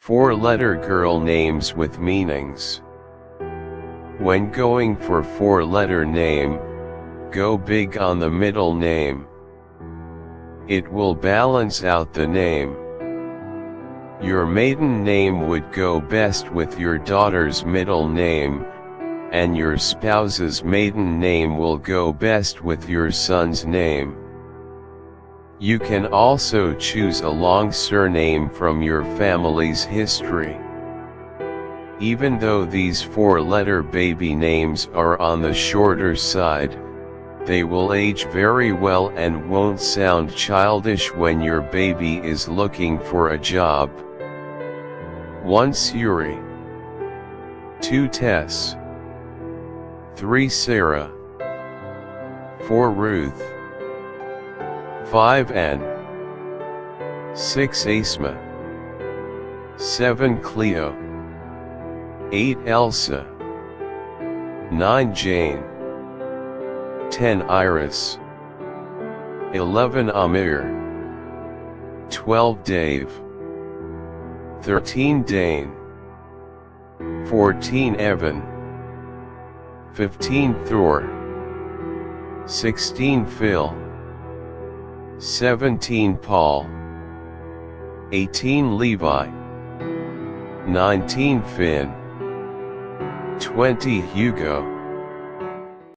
4-letter girl names with meanings. When going for 4-letter name, go big on the middle name. It will balance out the name. Your maiden name would go best with your daughter's middle name, and your spouse's maiden name will go best with your son's name. You can also choose a long surname from your family's history. Even though these 4-letter baby names are on the shorter side, they will age very well and won't sound childish when your baby is looking for a job. 1 Suri, 2 Tess, 3 Sara, 4 Ruth, 5 Aine, 6 Asma, 7 Cleo, 8 Elsa, 9 Jane, 10 Iris, 11 Amir, 12 Dave, 13 Dane, 14 Evan, 15 Thor, 16 Phil, 17 Paul, 18 Levi, 19 Finn, 20 Hugo,